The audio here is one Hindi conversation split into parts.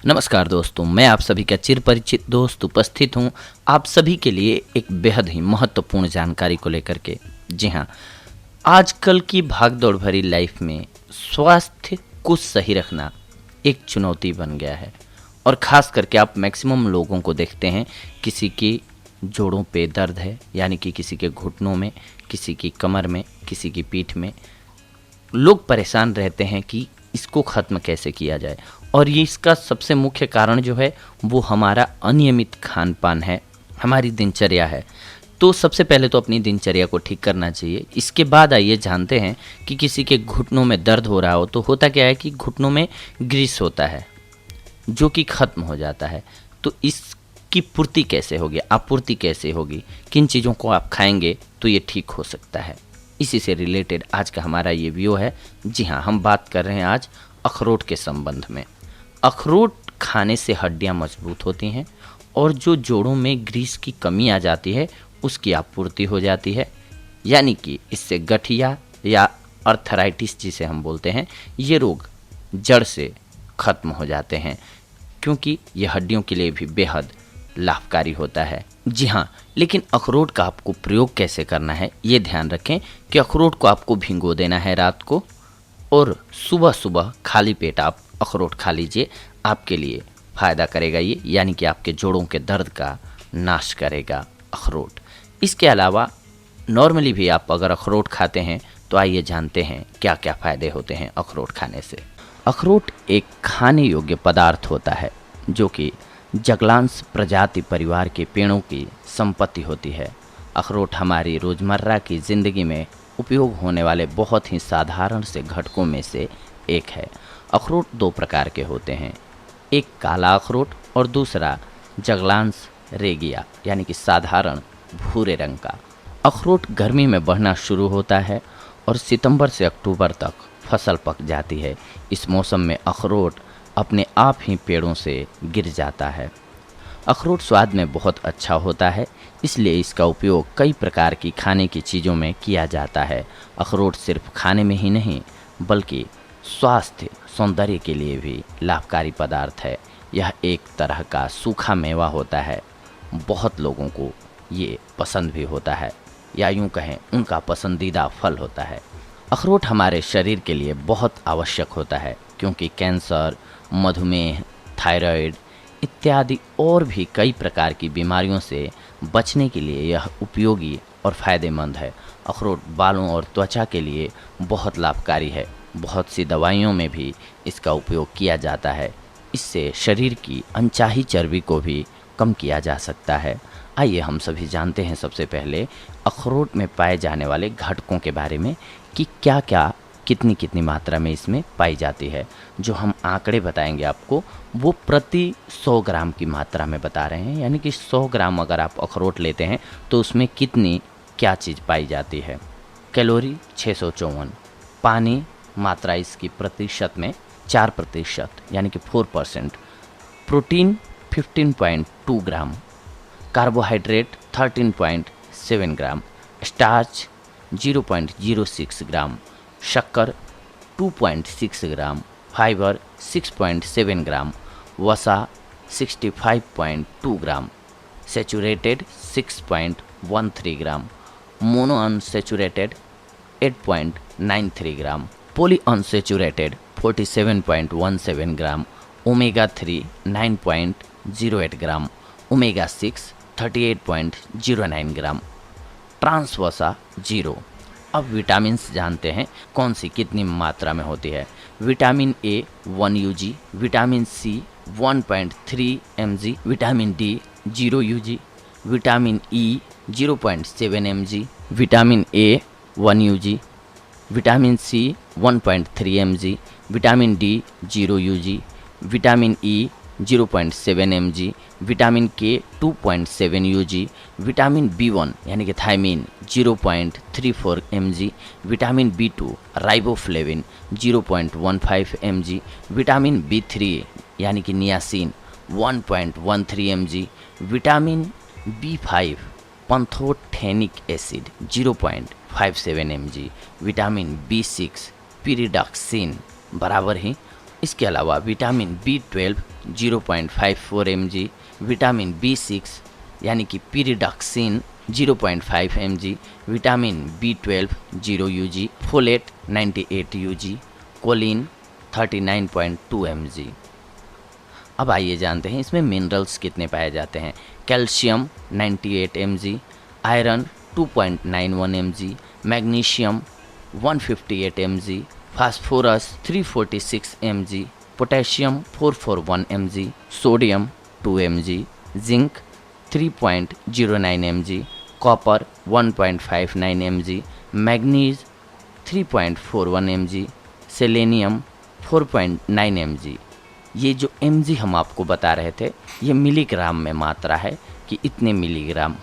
नमस्कार दोस्तों, मैं आप सभी का चिर परिचित दोस्त उपस्थित हूं आप सभी के लिए एक बेहद ही महत्वपूर्ण जानकारी को लेकर के। जी हां, आजकल की भागदौड़ भरी लाइफ में स्वास्थ्य को सही रखना एक चुनौती बन गया है। और ख़ास करके आप मैक्सिमम लोगों को देखते हैं, किसी की जोड़ों पे दर्द है, यानी कि किसी के घुटनों में, किसी की कमर में, किसी की पीठ में। लोग परेशान रहते हैं कि इसको ख़त्म कैसे किया जाए। और ये इसका सबसे मुख्य कारण जो है वो हमारा अनियमित खान पान है, हमारी दिनचर्या है। तो सबसे पहले तो अपनी दिनचर्या को ठीक करना चाहिए। इसके बाद आइए जानते हैं कि किसी के घुटनों में दर्द हो रहा हो तो होता क्या है कि घुटनों में ग्रीस होता है जो कि ख़त्म हो जाता है। तो इसकी पूर्ति कैसे होगी, आपूर्ति कैसे होगी, किन चीज़ों को आप खाएंगे तो ये ठीक हो सकता है। इसी से रिलेटेड आज का हमारा ये वीडियो है। जी हाँ, हम बात कर रहे हैं आज अखरोट के संबंध में। अखरोट खाने से हड्डियां मजबूत होती हैं और जो जोड़ों में ग्रीस की कमी आ जाती है उसकी आपूर्ति हो जाती है, यानी कि इससे गठिया या अर्थराइटिस जिसे हम बोलते हैं, ये रोग जड़ से ख़त्म हो जाते हैं, क्योंकि ये हड्डियों के लिए भी बेहद लाभकारी होता है। जी हाँ, लेकिन अखरोट का आपको प्रयोग कैसे करना है ये ध्यान रखें कि अखरोट को आपको भिगो देना है रात को, और सुबह सुबह खाली पेट आप अखरोट खा लीजिए। आपके लिए फ़ायदा करेगा ये, यानी कि आपके जोड़ों के दर्द का नाश करेगा अखरोट। इसके अलावा नॉर्मली भी आप अगर अखरोट खाते हैं तो आइए जानते हैं क्या क्या फ़ायदे होते हैं अखरोट खाने से। अखरोट एक खाने योग्य पदार्थ होता है जो कि जगलांस प्रजाति परिवार के पेड़ों की संपत्ति होती है। अखरोट हमारी रोज़मर्रा की ज़िंदगी में उपयोग होने वाले बहुत ही साधारण से घटकों में से एक है। अखरोट दो प्रकार के होते हैं, एक काला अखरोट और दूसरा जगलांस रेगिया, यानी कि साधारण भूरे रंग का। अखरोट गर्मी में बढ़ना शुरू होता है और सितंबर से अक्टूबर तक फसल पक जाती है। इस मौसम में अखरोट अपने आप ही पेड़ों से गिर जाता है। अखरोट स्वाद में बहुत अच्छा होता है, इसलिए इसका उपयोग कई प्रकार की खाने की चीज़ों में किया जाता है। अखरोट सिर्फ खाने में ही नहीं बल्कि स्वास्थ्य सौंदर्य के लिए भी लाभकारी पदार्थ है। यह एक तरह का सूखा मेवा होता है। बहुत लोगों को ये पसंद भी होता है, या यूँ कहें उनका पसंदीदा फल होता है। अखरोट हमारे शरीर के लिए बहुत आवश्यक होता है, क्योंकि कैंसर, मधुमेह, थायराइड इत्यादि और भी कई प्रकार की बीमारियों से बचने के लिए यह उपयोगी और फ़ायदेमंद है। अखरोट बालों और त्वचा के लिए बहुत लाभकारी है। बहुत सी दवाइयों में भी इसका उपयोग किया जाता है। इससे शरीर की अनचाही चर्बी को भी कम किया जा सकता है। आइए हम सभी जानते हैं सबसे पहले अखरोट में पाए जाने वाले घटकों के बारे में कि क्या क्या कितनी कितनी मात्रा में इसमें पाई जाती है। जो हम आंकड़े बताएंगे आपको वो प्रति 100 ग्राम की मात्रा में बता रहे हैं, यानी कि 100 ग्राम अगर आप अखरोट लेते हैं तो उसमें कितनी क्या चीज़ पाई जाती है। कैलोरी 654, पानी मात्रा इसकी प्रतिशत में 4%, यानी कि 4%, प्रोटीन 15.2 ग्राम, कार्बोहाइड्रेट 13.7 ग्राम, स्टार्च 0.06 ग्राम, शक्कर 2.6 ग्राम, फाइबर 6.7 ग्राम, वसा 65.2 ग्राम, सेचुरेटेड 6.13 ग्राम, मोनो अनसेचुरेटेड 8.93 ग्राम, पॉली अनसेचुरेटेड 47.17 ग्राम, ओमेगा 3 9.08 ग्राम, ओमेगा 6 38.09 ग्राम, ट्रांस वसा 0। अब विटामिन जानते हैं कौन सी कितनी मात्रा में होती है। Vitamin A 1 UG, vitamin C 1.3 mg, vitamin D 0 UG, vitamin E 0.7 mg, vitamin A 1 UG, vitamin C 1.3 mg, vitamin D 0 UG, vitamin E 0.7 mg, vitamin K 2.7 UG, vitamin B1 यानी कि thiamine 0.34 mg, vitamin B2 riboflavin 0.15 mg, vitamin B3 यानी कि niacin 1.13 mg, vitamin B5 pantothenic acid 0.57 mg, vitamin B6 pyridoxine बराबर ही इसके अलावा vitamin B12 0.54 mg, vitamin B6 यानी कि pyridoxine 0.5 mg, vitamin B12 0 UG, folate 98 UG, choline 39.2 mg। अब आइए जानते हैं इसमें मिनरल्स कितने पाए जाते हैं। Calcium 98 mg, iron 2.91 mg, magnesium 158 mg, phosphorus 346 mg, potassium 441 mg, sodium 2 mg, zinc 3.09 mg, copper 1.59 mg, manganese 3.41 mg, selenium 4.9 mg। ये जो mg हम आपको बता रहे थे ये मिलीग्राम में मात्रा है कि इतने मिलीग्राम।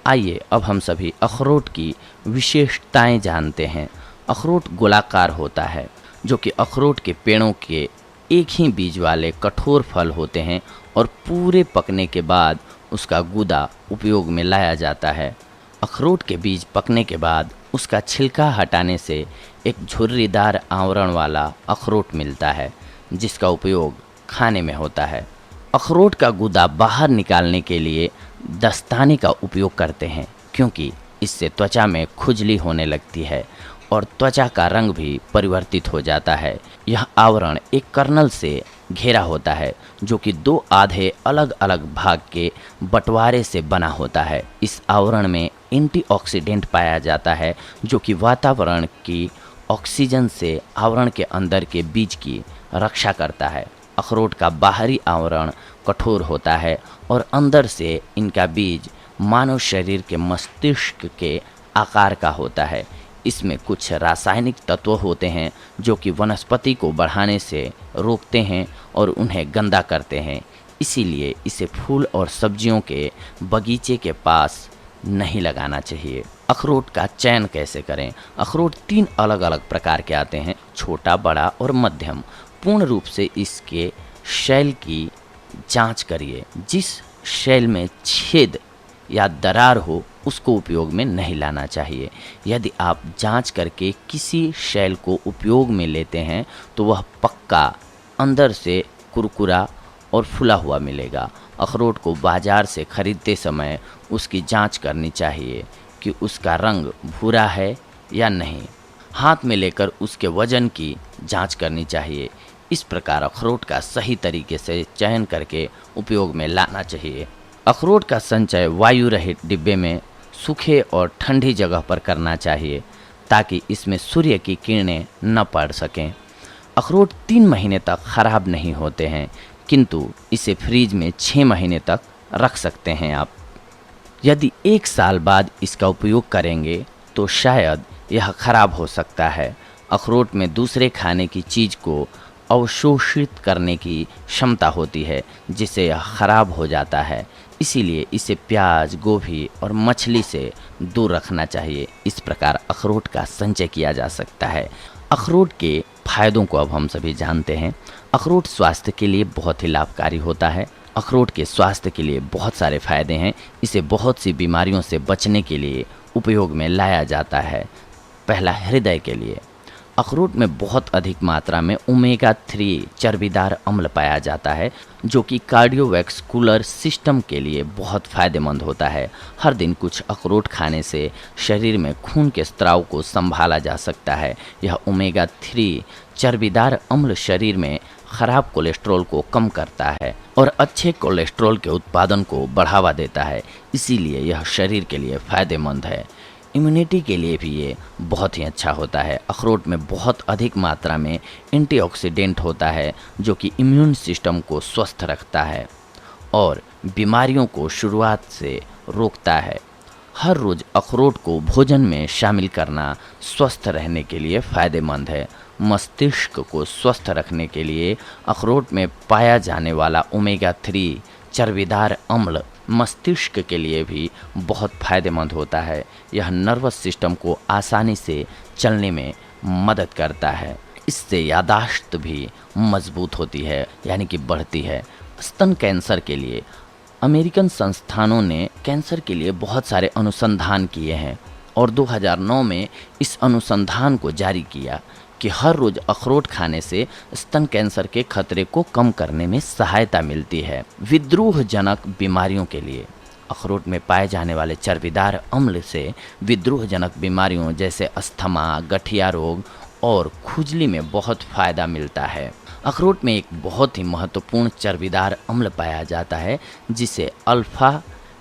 आइए अब हम सभी अखरोट की विशेषताएं जानते हैं। अखरोट गोलाकार होता है, जो कि अखरोट के पेड़ों के एक ही बीज वाले कठोर फल होते हैं और पूरे पकने के बाद उसका गूदा उपयोग में लाया जाता है। अखरोट के बीज पकने के बाद उसका छिलका हटाने से एक झुर्रीदार आवरण वाला अखरोट मिलता है, जिसका उपयोग खाने में होता है। अखरोट का गूदा बाहर निकालने के लिए दस्ताने का उपयोग करते हैं, क्योंकि इससे त्वचा में खुजली होने लगती है और त्वचा का रंग भी परिवर्तित हो जाता है। यह आवरण एक कर्नल से घेरा होता है, जो कि दो आधे अलग अलग भाग के बंटवारे से बना होता है। इस आवरण में एंटीऑक्सीडेंट पाया जाता है, जो कि वातावरण की ऑक्सीजन से आवरण के अंदर के बीज की रक्षा करता है। अखरोट का बाहरी आवरण कठोर होता है और अंदर से इनका बीज मानव शरीर के मस्तिष्क के आकार का होता है। इसमें कुछ रासायनिक तत्व होते हैं जो कि वनस्पति को बढ़ाने से रोकते हैं और उन्हें गंदा करते हैं। इसीलिए इसे फूल और सब्जियों के बगीचे के पास नहीं लगाना चाहिए। अखरोट का चयन कैसे करें? अखरोट 3 अलग अलग प्रकार के आते हैं, छोटा, बड़ा और मध्यम। पूर्ण रूप से इसके शैल की जांच करिए। जिस शैल में छेद या दरार हो उसको उपयोग में नहीं लाना चाहिए। यदि आप जांच करके किसी शैल को उपयोग में लेते हैं तो वह पक्का अंदर से कुरकुरा और फुला हुआ मिलेगा। अखरोट को बाजार से खरीदते समय उसकी जांच करनी चाहिए कि उसका रंग भूरा है या नहीं। हाथ में लेकर उसके वजन की जांच करनी चाहिए। इस प्रकार अखरोट का सही तरीके से चयन करके उपयोग में लाना चाहिए। अखरोट का संचय वायु रहित डिब्बे में सूखे और ठंडी जगह पर करना चाहिए, ताकि इसमें सूर्य की किरणें न पड़ सकें। अखरोट 3 महीने तक खराब नहीं होते हैं, किंतु इसे फ्रीज में 6 महीने तक रख सकते हैं आप। यदि 1 साल बाद इसका उपयोग करेंगे तो शायद यह खराब हो सकता है। अखरोट में दूसरे खाने की चीज़ को अवशोषित करने की क्षमता होती है, जिससे यह खराब हो जाता है। इसीलिए इसे प्याज, गोभी और मछली से दूर रखना चाहिए। इस प्रकार अखरोट का संचय किया जा सकता है। अखरोट के फायदों को अब हम सभी जानते हैं। अखरोट स्वास्थ्य के लिए बहुत ही लाभकारी होता है। अखरोट के स्वास्थ्य के लिए बहुत सारे फायदे हैं। इसे बहुत सी बीमारियों से बचने के लिए उपयोग में लाया जाता है। पहला, हृदय के लिए। अखरोट में बहुत अधिक मात्रा में ओमेगा 3 चर्बीदार अम्ल पाया जाता है, जो कि कार्डियोवैस्कुलर सिस्टम के लिए बहुत फायदेमंद होता है। हर दिन कुछ अखरोट खाने से शरीर में खून के स्त्राव को संभाला जा सकता है। यह ओमेगा 3 चर्बीदार अम्ल शरीर में खराब कोलेस्ट्रॉल को कम करता है और अच्छे कोलेस्ट्रॉल के उत्पादन को बढ़ावा देता है। इसीलिए यह शरीर के लिए फायदेमंद है। इम्यूनिटी के लिए भी ये बहुत ही अच्छा होता है। अखरोट में बहुत अधिक मात्रा में एंटीऑक्सीडेंट होता है, जो कि इम्यून सिस्टम को स्वस्थ रखता है और बीमारियों को शुरुआत से रोकता है। हर रोज़ अखरोट को भोजन में शामिल करना स्वस्थ रहने के लिए फ़ायदेमंद है। मस्तिष्क को स्वस्थ रखने के लिए अखरोट में पाया जाने वाला ओमेगा 3 चर्बीदार अम्ल मस्तिष्क के लिए भी बहुत फायदेमंद होता है। यह नर्वस सिस्टम को आसानी से चलने में मदद करता है। इससे यादाश्त भी मजबूत होती है, यानी कि बढ़ती है। स्तन कैंसर के लिए अमेरिकन संस्थानों ने कैंसर के लिए बहुत सारे अनुसंधान किए हैं और 2009 में इस अनुसंधान को जारी किया कि हर रोज अखरोट खाने से स्तन कैंसर के खतरे को कम करने में सहायता मिलती है। विद्रोहजनक बीमारियों के लिए अखरोट में पाए जाने वाले चर्बीदार अम्ल से विद्रोहजनक बीमारियों जैसे अस्थमा, गठिया रोग और खुजली में बहुत फायदा मिलता है। अखरोट में एक बहुत ही महत्वपूर्ण चर्बीदार अम्ल पाया जाता है जिसे अल्फा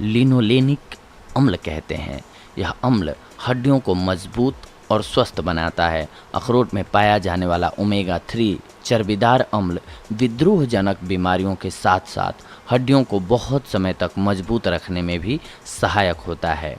लिनोलेनिक अम्ल कहते हैं। यह अम्ल हड्डियों को मजबूत और स्वस्थ बनाता है। अखरोट में पाया जाने वाला ओमेगा 3 चर्बीदार अम्ल विद्रोहजनक बीमारियों के साथ साथ हड्डियों को बहुत समय तक मजबूत रखने में भी सहायक होता है।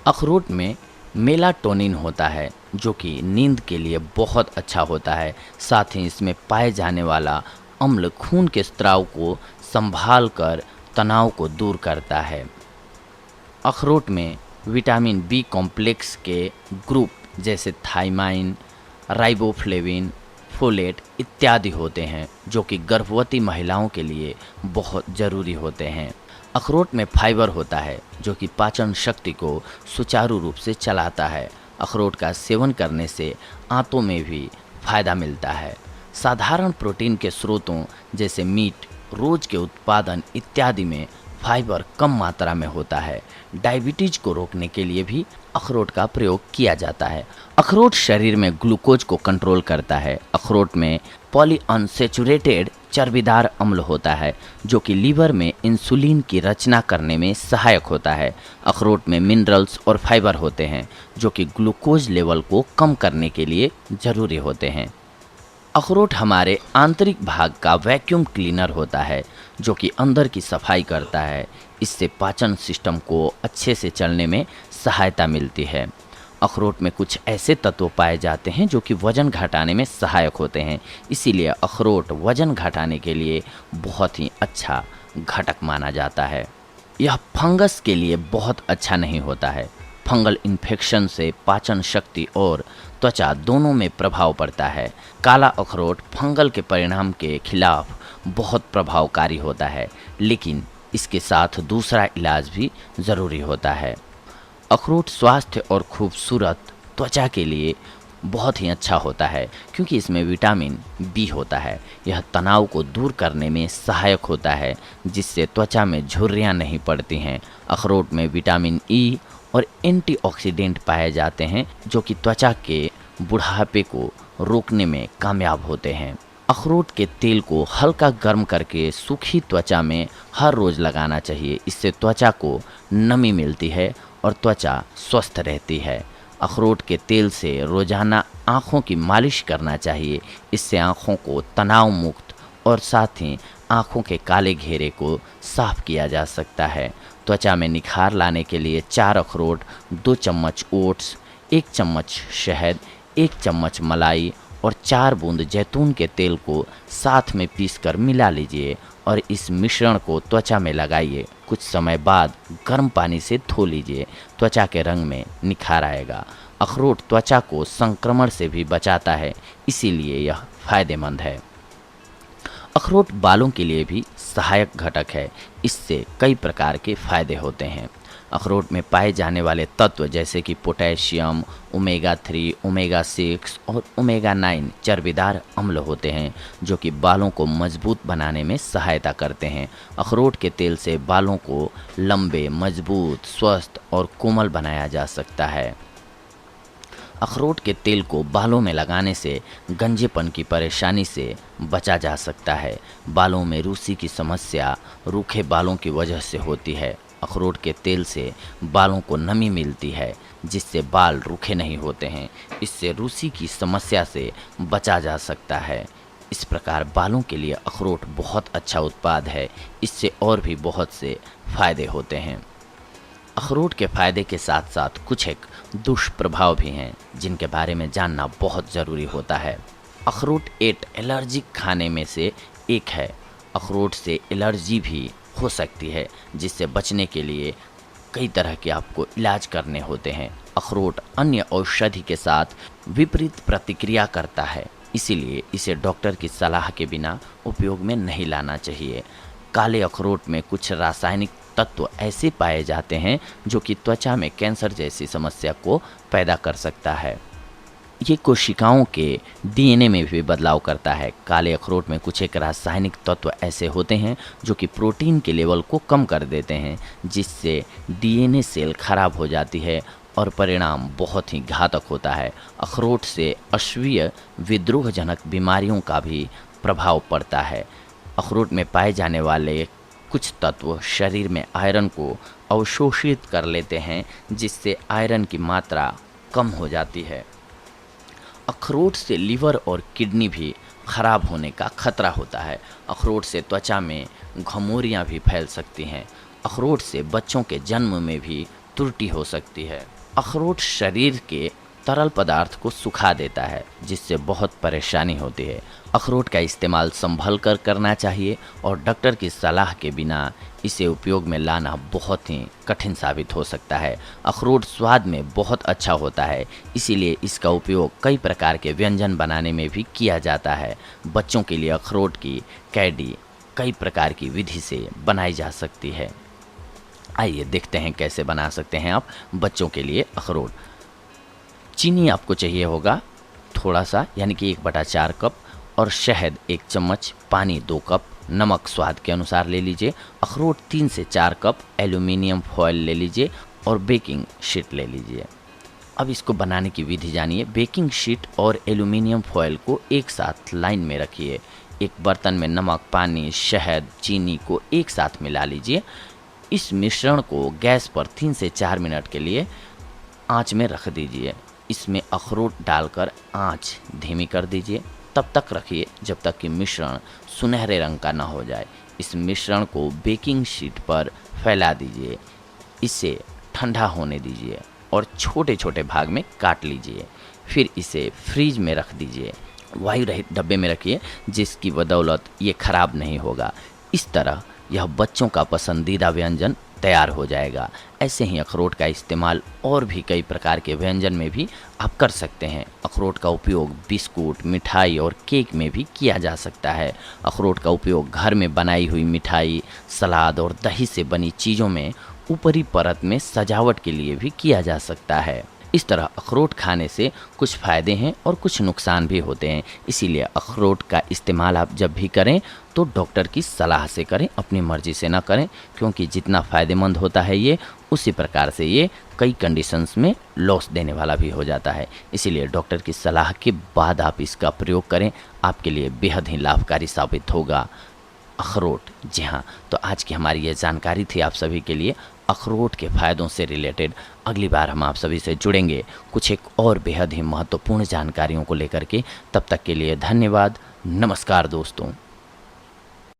अखरोट में मेलाटोनिन होता है जो कि नींद के लिए बहुत अच्छा होता है। साथ ही इसमें पाए जाने वाला अम्ल खून के स्राव को संभाल कर तनाव को दूर करता है। अखरोट में विटामिन बी कॉम्प्लेक्स के ग्रुप जैसे थाइमाइन, राइबोफ्लेविन, फोलेट इत्यादि होते हैं जो कि गर्भवती महिलाओं के लिए बहुत ज़रूरी होते हैं। अखरोट में फाइबर होता है जो कि पाचन शक्ति को सुचारू रूप से चलाता है। अखरोट का सेवन करने से आंतों में भी फायदा मिलता है। साधारण प्रोटीन के स्रोतों जैसे मीट, रोज के उत्पादन इत्यादि में फाइबर कम मात्रा में होता है। डायबिटीज को रोकने के लिए भी अखरोट का प्रयोग किया जाता है। अखरोट शरीर में ग्लूकोज को कंट्रोल करता है। अखरोट में पॉलीअनसेचुरेटेड चर्बीदार अम्ल होता है जो कि लीवर में इंसुलिन की रचना करने में सहायक होता है। अखरोट में मिनरल्स और फाइबर होते हैं जो कि ग्लूकोज लेवल को कम करने के लिए ज़रूरी होते हैं। अखरोट हमारे आंतरिक भाग का वैक्यूम क्लीनर होता है जो कि अंदर की सफाई करता है। इससे पाचन सिस्टम को अच्छे से चलने में सहायता मिलती है। अखरोट में कुछ ऐसे तत्व पाए जाते हैं जो कि वजन घटाने में सहायक होते हैं, इसीलिए अखरोट वजन घटाने के लिए बहुत ही अच्छा घटक माना जाता है। यह फंगस के लिए बहुत अच्छा नहीं होता है। फंगल इन्फेक्शन से पाचन शक्ति और त्वचा दोनों में प्रभाव पड़ता है। काला अखरोट फंगल के परिणाम के खिलाफ बहुत प्रभावकारी होता है, लेकिन इसके साथ दूसरा इलाज भी ज़रूरी होता है। अखरोट स्वास्थ्य और खूबसूरत त्वचा के लिए बहुत ही अच्छा होता है क्योंकि इसमें विटामिन बी होता है। यह तनाव को दूर करने में सहायक होता है जिससे त्वचा में झुर्रियाँ नहीं पड़ती हैं। अखरोट में विटामिन ई और एंटीऑक्सीडेंट पाए जाते हैं जो कि त्वचा के बुढ़ापे को रोकने में कामयाब होते हैं। अखरोट के तेल को हल्का गर्म करके सूखी त्वचा में हर रोज़ लगाना चाहिए। इससे त्वचा को नमी मिलती है और त्वचा स्वस्थ रहती है। अखरोट के तेल से रोजाना आँखों की मालिश करना चाहिए। इससे आँखों को तनाव मुक्त और साथ ही आँखों के काले घेरे को साफ किया जा सकता है। त्वचा में निखार लाने के लिए 4 अखरोट, 2 चम्मच ओट्स, 1 चम्मच शहद, 1 चम्मच मलाई और 4 बूंद जैतून के तेल को साथ में पीसकर मिला लीजिए और इस मिश्रण को त्वचा में लगाइए। कुछ समय बाद गर्म पानी से धो लीजिए। त्वचा के रंग में निखार आएगा। अखरोट त्वचा को संक्रमण से भी बचाता है, इसीलिए यह फायदेमंद है। अखरोट बालों के लिए भी सहायक घटक है। इससे कई प्रकार के फायदे होते हैं। अखरोट में पाए जाने वाले तत्व जैसे कि पोटेशियम, ओमेगा 3, ओमेगा 6 और ओमेगा 9 चर्बीदार अम्ल होते हैं जो कि बालों को मजबूत बनाने में सहायता करते हैं। अखरोट के तेल से बालों को लंबे, मजबूत, स्वस्थ और कोमल बनाया जा सकता है। अखरोट के तेल को बालों में लगाने से गंजेपन की परेशानी से बचा जा सकता है। बालों में रूसी की समस्या रूखे बालों की वजह से होती है। अखरोट के तेल से बालों को नमी मिलती है जिससे बाल रूखे नहीं होते हैं। इससे रूसी की समस्या से बचा जा सकता है। इस प्रकार बालों के लिए अखरोट बहुत अच्छा उत्पाद है। इससे और भी बहुत से फायदे होते हैं। अखरोट के फायदे के साथ साथ कुछ एक दुष्प्रभाव भी हैं जिनके बारे में जानना बहुत ज़रूरी होता है। अखरोट एक एलर्जिक खाने में से एक है। अखरोट से एलर्जी भी हो सकती है जिससे बचने के लिए कई तरह के आपको इलाज करने होते हैं। अखरोट अन्य औषधि के साथ विपरीत प्रतिक्रिया करता है, इसीलिए इसे डॉक्टर की सलाह के बिना उपयोग में नहीं लाना चाहिए। काले अखरोट में कुछ रासायनिक तत्व ऐसे पाए जाते हैं जो कि त्वचा में कैंसर जैसी समस्या को पैदा कर सकता है। ये कोशिकाओं के डीएनए में भी बदलाव करता है। काले अखरोट में कुछ एक रासायनिक तत्व ऐसे होते हैं जो कि प्रोटीन के लेवल को कम कर देते हैं, जिससे डीएनए सेल खराब हो जाती है और परिणाम बहुत ही घातक होता है। अखरोट से अश्वीय विद्रोहजनक बीमारियों का भी प्रभाव पड़ता है। अखरोट में पाए जाने वाले कुछ तत्व शरीर में आयरन को अवशोषित कर लेते हैं, जिससे आयरन की मात्रा कम हो जाती है। अखरोट से लिवर और किडनी भी खराब होने का खतरा होता है। अखरोट से त्वचा में घमौरियाँ भी फैल सकती हैं। अखरोट से बच्चों के जन्म में भी त्रुटि हो सकती है। अखरोट शरीर के तरल पदार्थ को सुखा देता है, जिससे बहुत परेशानी होती है। अखरोट का इस्तेमाल संभल कर करना चाहिए और डॉक्टर की सलाह के बिना इसे उपयोग में लाना बहुत ही कठिन साबित हो सकता है। अखरोट स्वाद में बहुत अच्छा होता है, इसीलिए इसका उपयोग कई प्रकार के व्यंजन बनाने में भी किया जाता है। बच्चों के लिए अखरोट की कैडी कई प्रकार की विधि से बनाई जा सकती है। आइए देखते हैं कैसे बना सकते हैं आप बच्चों के लिए अखरोट। चीनी आपको चाहिए होगा थोड़ा सा, यानी कि 1/4 कप, और शहद 1 चम्मच, पानी 2 कप, नमक स्वाद के अनुसार ले लीजिए। अखरोट 3 से 4 कप, एल्यूमिनियम फॉयल ले लीजिए और बेकिंग शीट ले लीजिए। अब इसको बनाने की विधि जानिए। बेकिंग शीट और एल्यूमिनियम फॉयल को एक साथ लाइन में रखिए। एक बर्तन में नमक, पानी, शहद, चीनी को एक साथ मिला लीजिए। इस मिश्रण को गैस पर 3 से 4 मिनट के लिए आंच में रख दीजिए। इसमें अखरोट डालकर आंच धीमी कर दीजिए। तब तक रखिए जब तक कि मिश्रण सुनहरे रंग का ना हो जाए। इस मिश्रण को बेकिंग शीट पर फैला दीजिए। इसे ठंडा होने दीजिए और छोटे छोटे भाग में काट लीजिए। फिर इसे फ्रीज में रख दीजिए। वायु रहित डब्बे में रखिए, जिसकी बदौलत ये खराब नहीं होगा। इस तरह यह बच्चों का पसंदीदा व्यंजन तैयार हो जाएगा। ऐसे ही अखरोट का इस्तेमाल और भी कई प्रकार के व्यंजन में भी आप कर सकते हैं। अखरोट का उपयोग बिस्कुट, मिठाई और केक में भी किया जा सकता है। अखरोट का उपयोग घर में बनाई हुई मिठाई, सलाद और दही से बनी चीज़ों में ऊपरी परत में सजावट के लिए भी किया जा सकता है। इस तरह अखरोट खाने से कुछ फ़ायदे हैं और कुछ नुकसान भी होते हैं। इसीलिए अखरोट का इस्तेमाल आप जब भी करें तो डॉक्टर की सलाह से करें, अपनी मर्ज़ी से ना करें, क्योंकि जितना फ़ायदेमंद होता है ये, उसी प्रकार से ये कई कंडीशंस में लॉस देने वाला भी हो जाता है। इसीलिए डॉक्टर की सलाह के बाद आप इसका प्रयोग करें, आपके लिए बेहद ही लाभकारी साबित होगा अखरोट। जी हाँ, तो आज की हमारी ये जानकारी थी आप सभी के लिए अखरोट के फ़ायदों से रिलेटेड। अगली बार हम आप सभी से जुड़ेंगे कुछ एक और बेहद ही महत्वपूर्ण जानकारियों को लेकर के। तब तक के लिए धन्यवाद। नमस्कार दोस्तों।